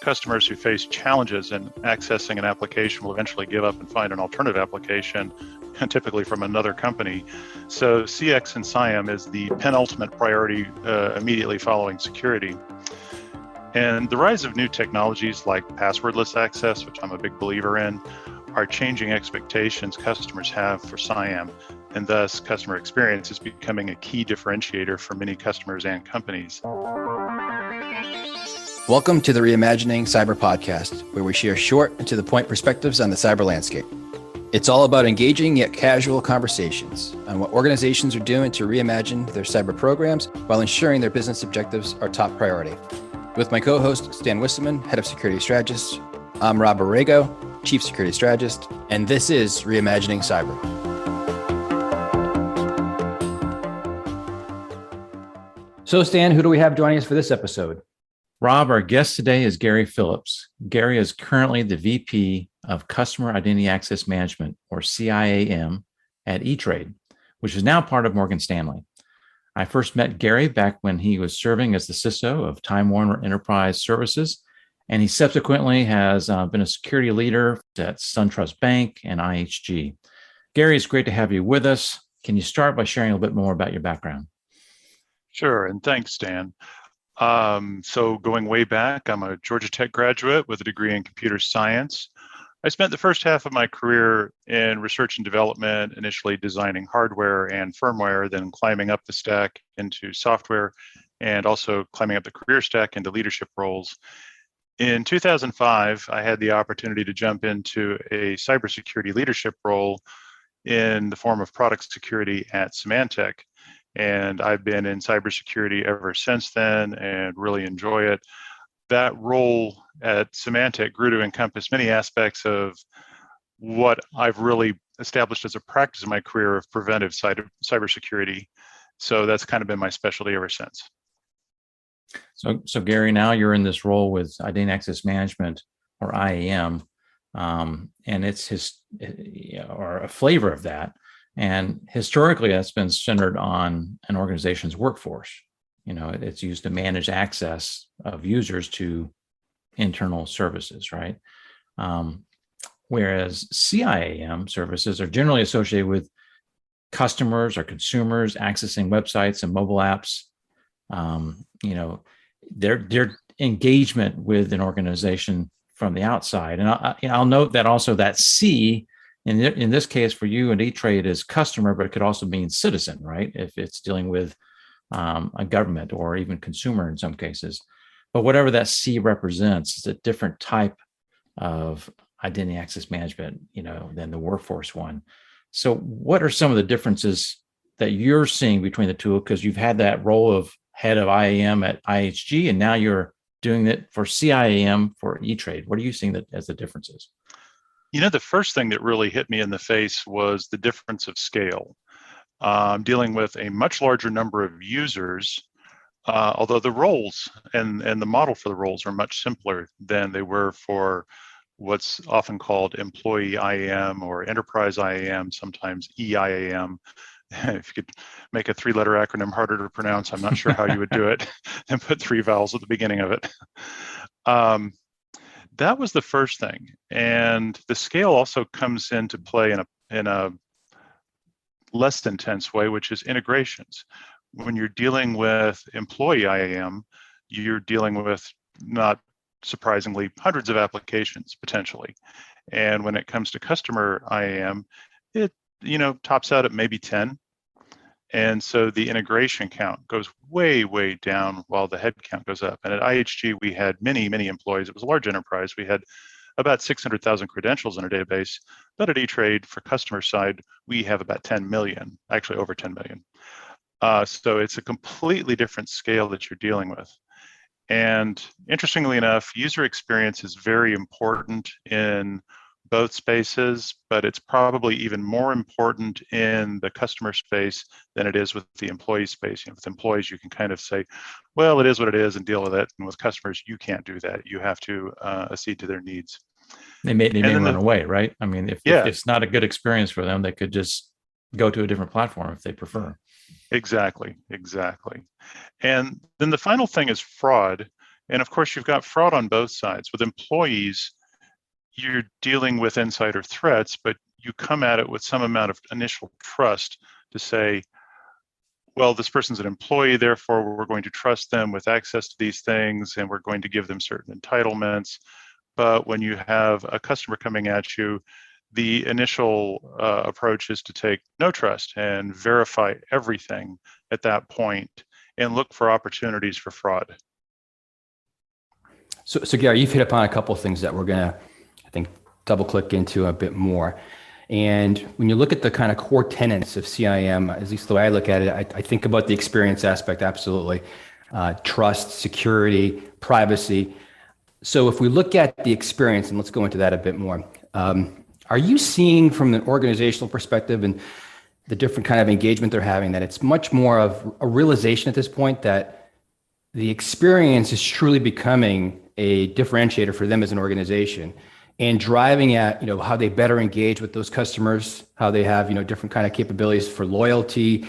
customers who face challenges in accessing an application will eventually give up and find an alternative application, typically from another company. So CX and CIAM is the penultimate priority immediately following security. And the rise of new technologies like passwordless access, which I'm a big believer in, are changing expectations customers have for CIAM, and thus customer experience is becoming a key differentiator for many customers and companies. Welcome to the Reimagining Cyber podcast, where we share short and to the point perspectives on the cyber landscape. It's all about engaging yet casual conversations on what organizations are doing to reimagine their cyber programs while ensuring their business objectives are top priority. With my co-host, Stan Wisseman, Head of Security Strategist, I'm Rob Borrego, Chief Security Strategist, and this is Reimagining Cyber. So Stan, who do we have joining us for this episode? Rob, our guest today is Gary Phillips. Gary is currently the VP of Customer Identity Access Management, or CIAM, at E-Trade, which is now part of Morgan Stanley. I first met Gary back when he was serving as the CISO of Time Warner Enterprise Services, and he subsequently has been a security leader at SunTrust Bank and IHG. Gary, it's great to have you with us. Can you start by sharing a little bit more about your background? Sure, and thanks, Stan. So going way back, I'm a Georgia Tech graduate with a degree in computer science. I spent the first half of my career in research and development, initially designing hardware and firmware, then climbing up the stack into software, and also climbing up the career stack into leadership roles. In 2005, I had the opportunity to jump into a cybersecurity leadership role in the form of product security at Symantec. And I've been in cybersecurity ever since then and really enjoy it. That role at Symantec grew to encompass many aspects of what I've really established as a practice in my career of preventive cybersecurity. So that's kind of been my specialty ever since. So Gary, now you're in this role with Identity Access Management, or IAM, and it's or a flavor of that. And historically, that's been centered on an organization's workforce. You know, it's used to manage access of users to internal services, right? Whereas CIAM services are generally associated with customers or consumers accessing websites and mobile apps. Their engagement with an organization from the outside. And I'll note that also that C, in this case for you and E-Trade, is customer, but it could also mean citizen, right? If it's dealing with a government or even consumer in some cases. But whatever that C represents is a different type of identity access management, than the workforce one. So what are some of the differences that you're seeing between the two? Because you've had that role of head of IAM at IHG, and now you're doing it for CIAM for E-Trade. What are you seeing as the differences? The first thing that really hit me in the face was the difference of scale. Dealing with a much larger number of users, although the roles and the model for the roles are much simpler than they were for what's often called employee IAM or enterprise IAM, sometimes EIAM. If you could make a three-letter acronym harder to pronounce, I'm not sure how you would do it, and put three vowels at the beginning of it. That was the first thing. And the scale also comes into play in a less intense way, which is integrations. When you're dealing with employee IAM, you're dealing with, not surprisingly, hundreds of applications potentially. And when it comes to customer IAM, it tops out at maybe 10. And so the integration count goes way, way down while the head count goes up. And at IHG, we had many, many employees. It was a large enterprise. We had about 600,000 credentials in our database. But at E-Trade, for customer side, we have about 10 million, actually over 10 million. So it's a completely different scale that you're dealing with. And interestingly enough, user experience is very important in both spaces, but it's probably even more important in the customer space than it is with the employee space. With employees, you can kind of say, well, it is what it is and deal with it. And with customers, you can't do that. You have to accede to their needs. They may run away, right? I mean, if it's not a good experience for them, they could just go to a different platform if they prefer. Exactly. And then the final thing is fraud. And of course, you've got fraud on both sides. With employees, you're dealing with insider threats, but you come at it with some amount of initial trust to say, well, this person's an employee, therefore we're going to trust them with access to these things, and we're going to give them certain entitlements. But when you have a customer coming at you, the initial approach is to take no trust and verify everything at that point and look for opportunities for fraud. So Gary, you've hit upon a couple of things that we're going to, I think, double click into a bit more. And when you look at the kind of core tenets of CIAM, at least the way I look at it, I think about the experience aspect, absolutely. Trust, security, privacy. So if we look at the experience, and let's go into that a bit more, are you seeing from an organizational perspective and the different kind of engagement they're having that it's much more of a realization at this point that the experience is truly becoming a differentiator for them as an organization and driving at, how they better engage with those customers, how they have, different kind of capabilities for loyalty,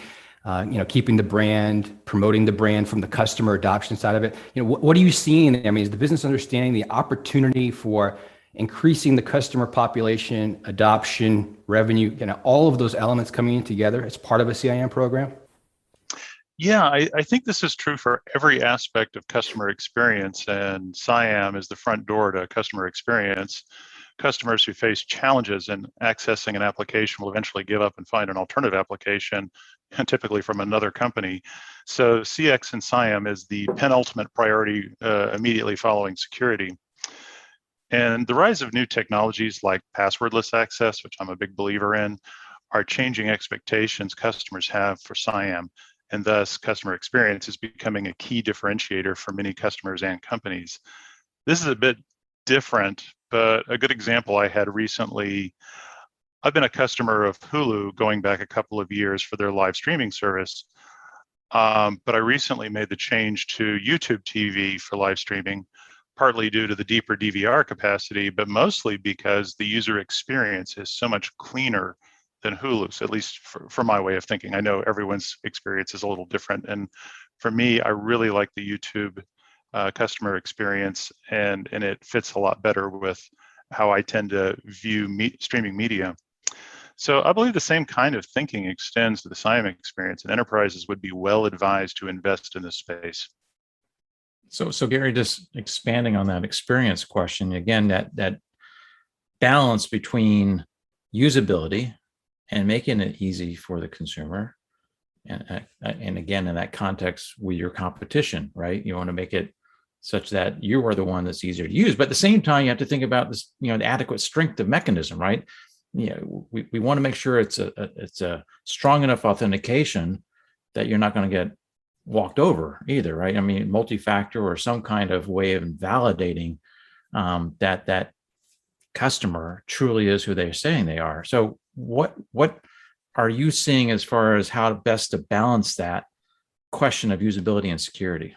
keeping the brand, promoting the brand from the customer adoption side of it. What are you seeing? I mean, is the business understanding the opportunity for increasing the customer population, adoption, revenue, all of those elements coming in together as part of a CIAM program? Yeah, I think this is true for every aspect of customer experience, and CIAM is the front door to customer experience. Customers who face challenges in accessing an application will eventually give up and find an alternative application, typically from another company. So CX and CIAM is the penultimate priority immediately following security. And the rise of new technologies like passwordless access, which I'm a big believer in, are changing expectations customers have for CIAM. And thus, customer experience is becoming a key differentiator for many customers and companies. This is a bit different, but a good example I had recently, I've been a customer of Hulu going back a couple of years for their live streaming service. But I recently made the change to YouTube TV for live streaming, partly due to the deeper DVR capacity, but mostly because the user experience is so much cleaner than Hulu's, at least for my way of thinking. I know everyone's experience is a little different. And for me, I really like the YouTube customer experience, and it fits a lot better with how I tend to view streaming media. So I believe the same kind of thinking extends to the CIAM experience, and enterprises would be well advised to invest in this space. So Gary, just expanding on that experience question, again, that balance between usability and making it easy for the consumer. And again, in that context with your competition, right? You want to make it such that you are the one that's easier to use. But at the same time, you have to think about this, the adequate strength of mechanism, right? We want to make sure it's a strong enough authentication that you're not going to get walked over either, right? I mean, multi-factor or some kind of way of validating that customer truly is who they're saying they are. So what are you seeing as far as how best to balance that question of usability and security?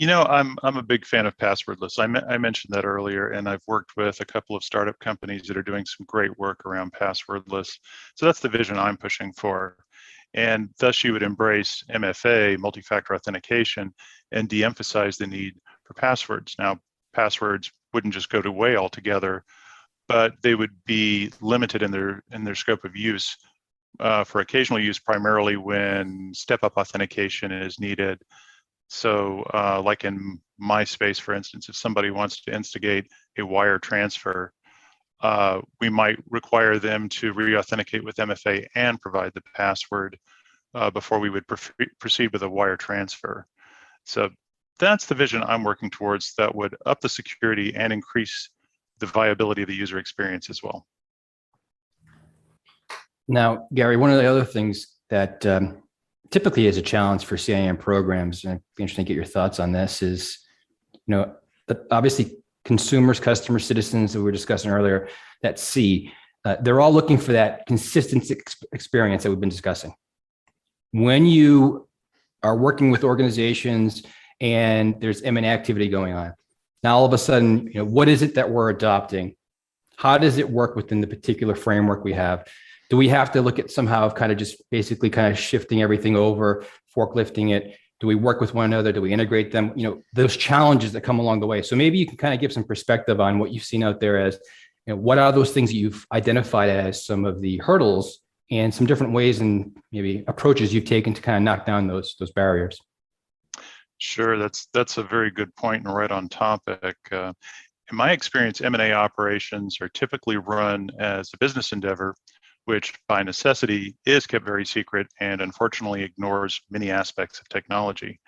I'm a big fan of passwordless. I mentioned that earlier, and I've worked with a couple of startup companies that are doing some great work around passwordless. So that's the vision I'm pushing for. And thus you would embrace MFA, multi-factor authentication, and de-emphasize the need for passwords. Now, passwords wouldn't just go away altogether, but they would be limited in their scope of use for occasional use, primarily when step-up authentication is needed. So like in my space, for instance, if somebody wants to instigate a wire transfer, we might require them to re-authenticate with MFA and provide the password before we would proceed with a wire transfer. So that's the vision I'm working towards that would up the security and increase the viability of the user experience as well. Now, Gary, one of the other things that typically is a challenge for CIAM programs, and I'd be interested to get your thoughts on this, is, obviously consumers, customers, citizens that we were discussing earlier, that they're all looking for that consistent experience that we've been discussing. When you are working with organizations and there's M&A activity going on, now all of a sudden, what is it that we're adopting? How does it work within the particular framework we have? Do we have to look at somehow of kind of just basically kind of shifting everything over, forklifting it Do we work with one another? Do we integrate them? Those challenges that come along the way. So maybe you can kind of give some perspective on what you've seen out there as, what are those things that you've identified as some of the hurdles and some different ways and maybe approaches you've taken to kind of knock down those barriers. Sure, that's a very good point and right on topic. In my experience, M&A operations are typically run as a business endeavor, which by necessity is kept very secret and unfortunately ignores many aspects of technology.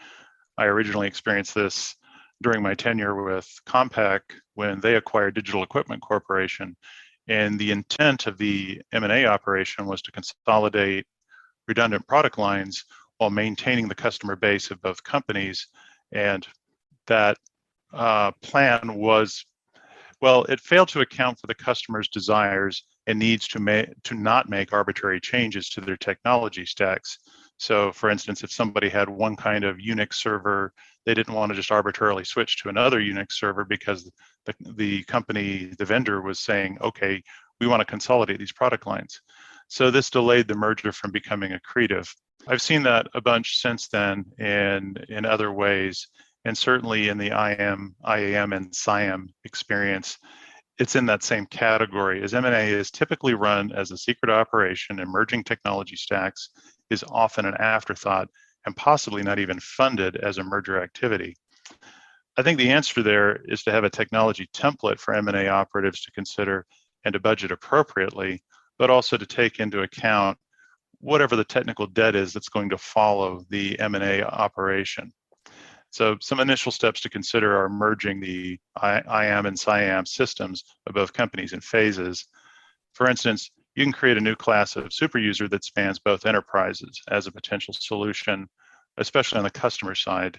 I originally experienced this during my tenure with Compaq when they acquired Digital Equipment Corporation. And the intent of the M&A operation was to consolidate redundant product lines while maintaining the customer base of both companies. And that plan was, well, it failed to account for the customer's desires and needs to not make arbitrary changes to their technology stacks. So for instance, if somebody had one kind of Unix server, they didn't want to just arbitrarily switch to another Unix server because the company, the vendor was saying, okay, we want to consolidate these product lines. So this delayed the merger from becoming accretive. I've seen that a bunch since then in other ways, and certainly in the IAM and CIAM experience, it's in that same category, as M&A is typically run as a secret operation. Emerging technology stacks is often an afterthought and possibly not even funded as a merger activity. I think the answer there is to have a technology template for M&A operatives to consider and to budget appropriately, but also to take into account whatever the technical debt is that's going to follow the M&A operation. So some initial steps to consider are merging the IAM and CIAM systems of both companies in phases. For instance, you can create a new class of super user that spans both enterprises as a potential solution, especially on the customer side.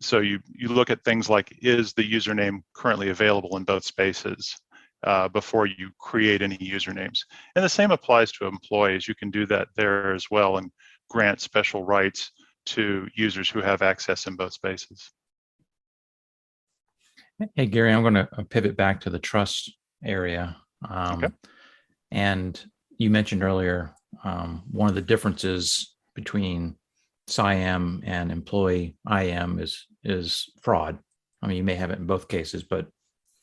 So you look at things like, is the username currently available in both spaces before you create any usernames? And the same applies to employees. You can do that there as well and grant special rights to users who have access in both spaces. Hey, Gary, I'm going to pivot back to the trust area. Okay. And you mentioned earlier, one of the differences between CIAM and employee IAM is fraud. I mean, you may have it in both cases, but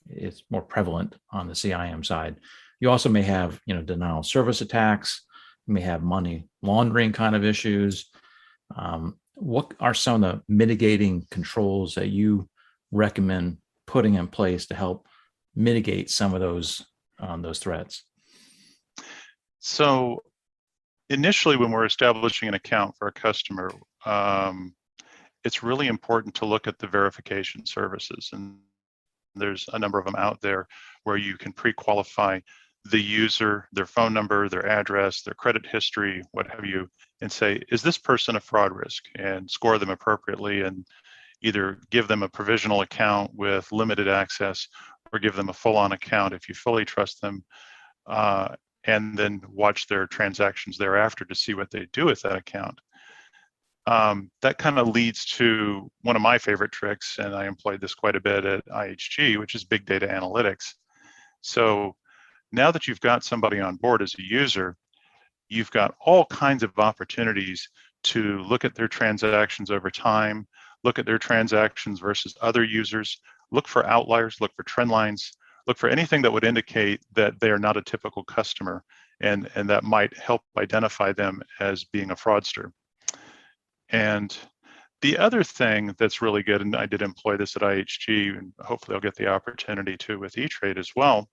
it's more prevalent on the CIAM side. You also may have, denial of service attacks. You may have money laundering kind of issues. What are some of the mitigating controls that you recommend putting in place to help mitigate some of those threats? So initially, when we're establishing an account for a customer, it's really important to look at the verification services. And there's a number of them out there where you can pre-qualify the user, their phone number, their address, their credit history, what have you, and say, is this person a fraud risk? And score them appropriately and either give them a provisional account with limited access or give them a full-on account if you fully trust them, and then watch their transactions thereafter to see what they do with that account. That kind of leads to one of my favorite tricks, and I employed this quite a bit at IHG, which is big data analytics. So now that you've got somebody on board as a user, you've got all kinds of opportunities to look at their transactions over time, look at their transactions versus other users, look for outliers, look for trend lines, look for anything that would indicate that they are not a typical customer, and that might help identify them as being a fraudster. And the other thing that's really good, and I did employ this at IHG, and hopefully I'll get the opportunity to with E-Trade as well,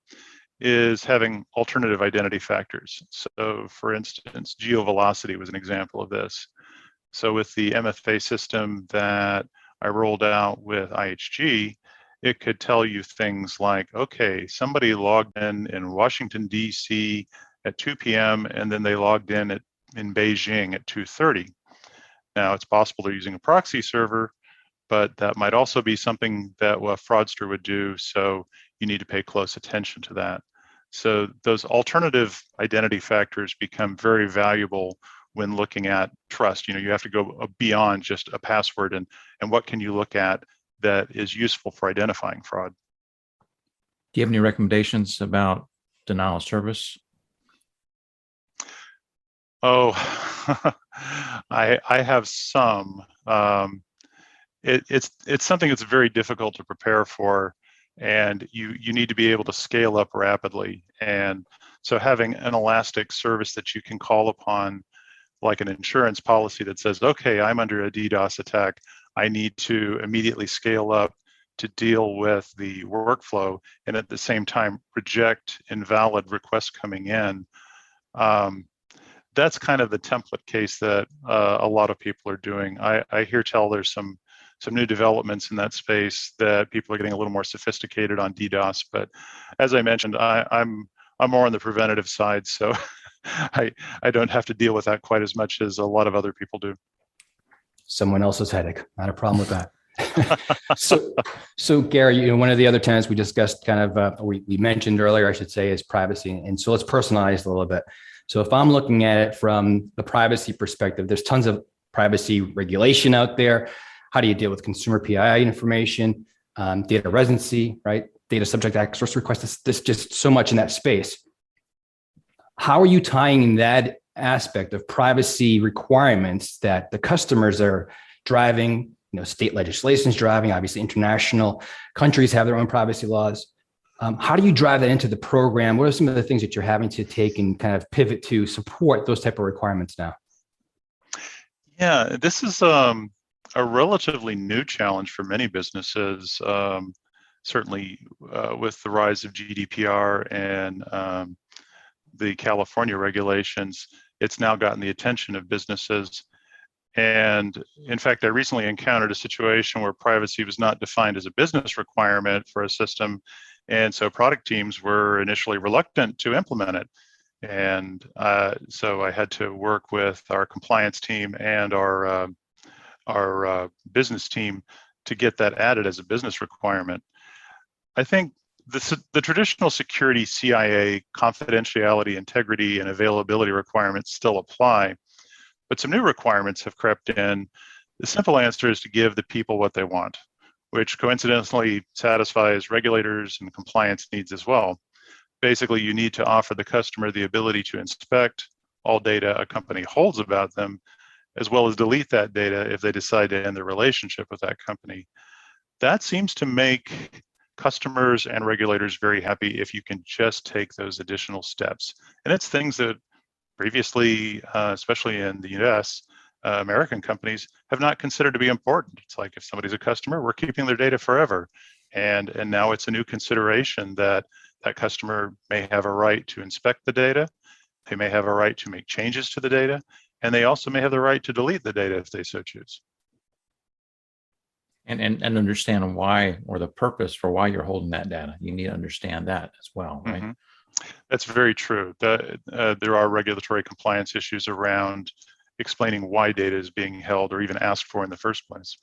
is having alternative identity factors. So for instance, geovelocity was an example of this. So with the MFA system that I rolled out with IHG, it could tell you things like, okay, somebody logged in Washington, DC at 2 p.m. and then they logged in Beijing at 2:30. Now it's possible they're using a proxy server, but that might also be something that a fraudster would do. So you need to pay close attention to that. So those alternative identity factors become very valuable when looking at trust. You have to go beyond just a password and what can you look at that is useful for identifying fraud. Do you have any recommendations about denial of service? Oh, I have some. It's something that's very difficult to prepare for, and you need to be able to scale up rapidly. And so having an elastic service that you can call upon, like an insurance policy that says, okay, I'm under a DDoS attack, I need to immediately scale up to deal with the workflow, and at the same time reject invalid requests coming in. That's kind of the template case that a lot of people are doing. I hear tell there's some new developments in that space that people are getting a little more sophisticated on DDoS. But as I mentioned, I'm more on the preventative side, so I don't have to deal with that quite as much as a lot of other people do. Someone else's headache, not a problem with that. So Gary, one of the other tenets we discussed we mentioned earlier, I should say, is privacy. And so let's personalize a little bit. So if I'm looking at it from the privacy perspective, there's tons of privacy regulation out there. How do you deal with consumer PII information, data residency, right? Data subject access requests, there's just so much in that space. How are you tying that aspect of privacy requirements that the customers are driving? State legislation is driving, obviously international countries have their own privacy laws. How do you drive that into the program? What are some of the things that you're having to take and kind of pivot to support those type of requirements now? Yeah, this is a relatively new challenge for many businesses, certainly with the rise of GDPR and the California regulations. It's now gotten the attention of businesses. And in fact, I recently encountered a situation where privacy was not defined as a business requirement for a system. And so product teams were initially reluctant to implement it. And so I had to work with our compliance team and our business team to get that added as a business requirement. I think the traditional security CIA confidentiality, integrity, and availability requirements still apply. But some new requirements have crept in. The simple answer is to give the people what they want, which coincidentally satisfies regulators and compliance needs as well. Basically, you need to offer the customer the ability to inspect all data a company holds about them, as well as delete that data if they decide to end their relationship with that company. That seems to make customers and regulators very happy if you can just take those additional steps. And it's things that previously, especially in the US, American companies have not considered to be important. It's like if somebody's a customer, we're keeping their data forever. And now it's a new consideration that that customer may have a right to inspect the data. They may have a right to make changes to the data. And they also may have the right to delete the data if they so choose. And understand why, or the purpose for why you're holding that data. You need to understand that as well, right? Mm-hmm. That's very true. There are regulatory compliance issues around explaining why data is being held or even asked for in the first place.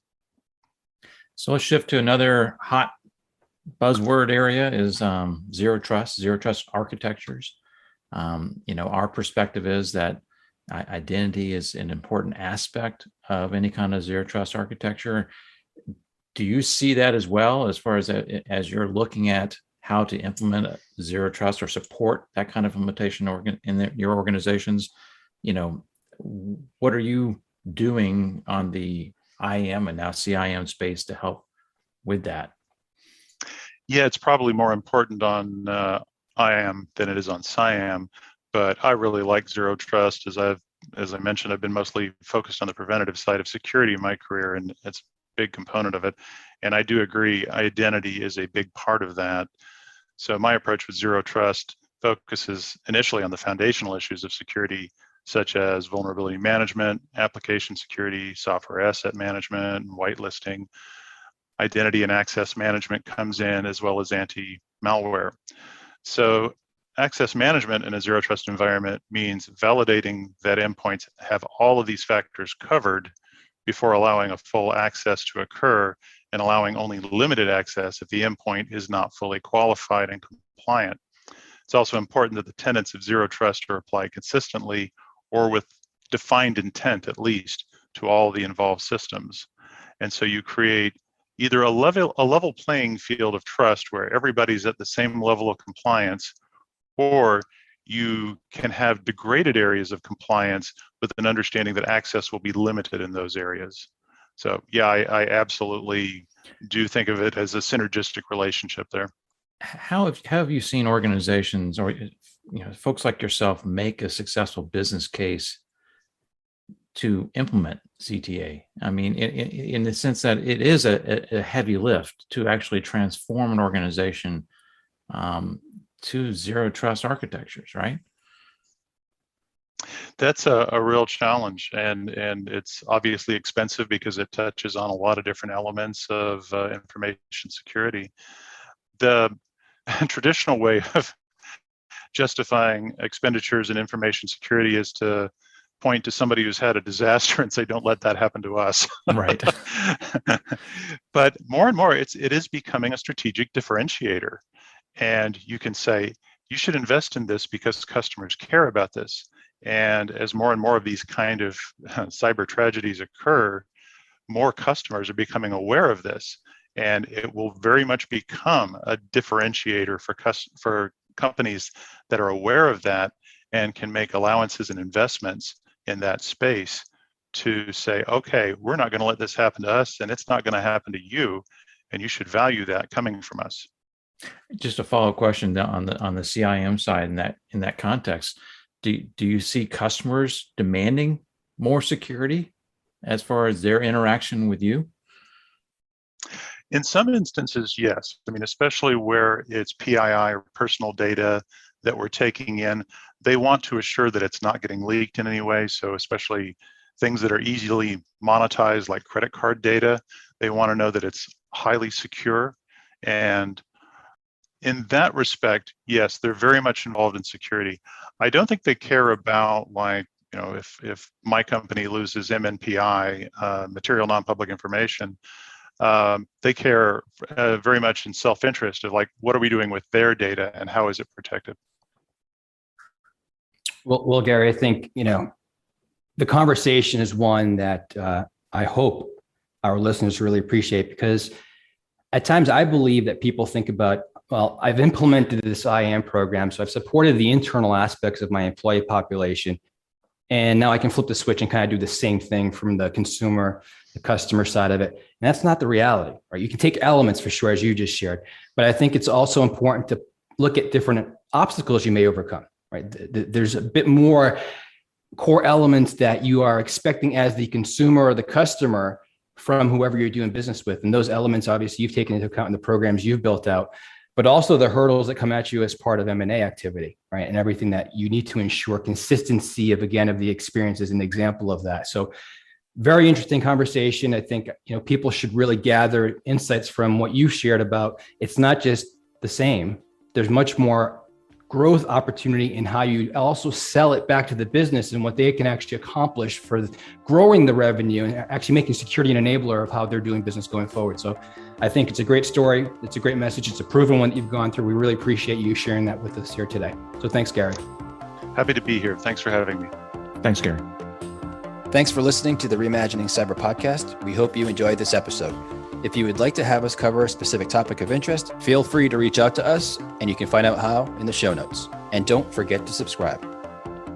So let's shift to another hot buzzword area is zero trust architectures. Our perspective is that identity is an important aspect of any kind of zero trust architecture. Do you see that as well, as far as you're looking at how to implement a zero trust or support that kind of implementation in your organizations? What are you doing on the IAM and now CIAM space to help with that? Yeah, it's probably more important on IAM than it is on CIAM, but I really like zero trust. As I mentioned, I've been mostly focused on the preventative side of security in my career, and it's a big component of it. And I do agree, identity is a big part of that. So my approach with zero trust focuses initially on the foundational issues of security, such as vulnerability management, application security, software asset management, and whitelisting. Identity and access management comes in, as well as anti-malware. So access management in a zero trust environment means validating that endpoints have all of these factors covered before allowing a full access to occur, and allowing only limited access if the endpoint is not fully qualified and compliant. It's also important that the tenets of zero trust are applied consistently, or with defined intent at least, to all the involved systems. And so you create either a level playing field of trust where everybody's at the same level of compliance, or you can have degraded areas of compliance with an understanding that access will be limited in those areas. So yeah, I absolutely do think of it as a synergistic relationship there. How have you seen organizations or folks like yourself make a successful business case to implement ZTA? I mean, in the sense that it is a heavy lift to actually transform an organization to zero trust architectures, right? That's a real challenge, and it's obviously expensive because it touches on a lot of different elements of information security. The traditional way of justifying expenditures in information security is to point to somebody who's had a disaster and say, don't let that happen to us. Right. But more and more, it is becoming a strategic differentiator. And you can say, you should invest in this because customers care about this. And as more and more of these kind of cyber tragedies occur, more customers are becoming aware of this. And it will very much become a differentiator for companies that are aware of that and can make allowances and investments in that space to say, okay, we're not going to let this happen to us, and it's not going to happen to you, and you should value that coming from us. Just a follow-up question on the CIAM side in that context. Do you see customers demanding more security as far as their interaction with you? In some instances, yes. I mean, especially where it's PII or personal data that we're taking in, they want to assure that it's not getting leaked in any way. So especially things that are easily monetized, like credit card data, they want to know that it's highly secure. And in that respect, yes, they're very much involved in security. I don't think they care about, like, if my company loses MNPI, material non-public information. They care very much in self-interest of, like, what are we doing with their data and how is it protected? Well, Gary, I think, the conversation is one that I hope our listeners really appreciate, because at times I believe that people think about, well, I've implemented this IAM program, so I've supported the internal aspects of my employee population, and now I can flip the switch and kind of do the same thing from the customer side of it. And that's not the reality, right? You can take elements for sure, as you just shared, but I think it's also important to look at different obstacles you may overcome, right? There's a bit more core elements that you are expecting as the consumer or the customer from whoever you're doing business with. And those elements, obviously, you've taken into account in the programs you've built out, but also the hurdles that come at you as part of M&A activity, right? And everything that you need to ensure consistency of the experience is an example of that. So very interesting conversation. I think, people should really gather insights from what you shared about, it's not just the same. There's much more growth opportunity in how you also sell it back to the business and what they can actually accomplish for growing the revenue and actually making security an enabler of how they're doing business going forward. So I think it's a great story. It's a great message. It's a proven one that you've gone through. We really appreciate you sharing that with us here today. So thanks, Gary. Happy to be here. Thanks for having me. Thanks, Gary. Thanks for listening to the Reimagining Cyber podcast. We hope you enjoyed this episode. If you would like to have us cover a specific topic of interest, feel free to reach out to us, and you can find out how in the show notes. And don't forget to subscribe.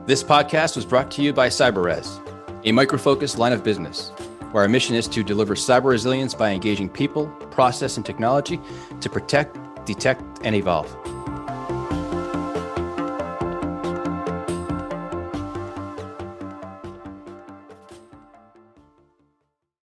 This podcast was brought to you by CyberRes, a micro-focused line of business, where our mission is to deliver cyber resilience by engaging people, process, and technology to protect, detect, and evolve.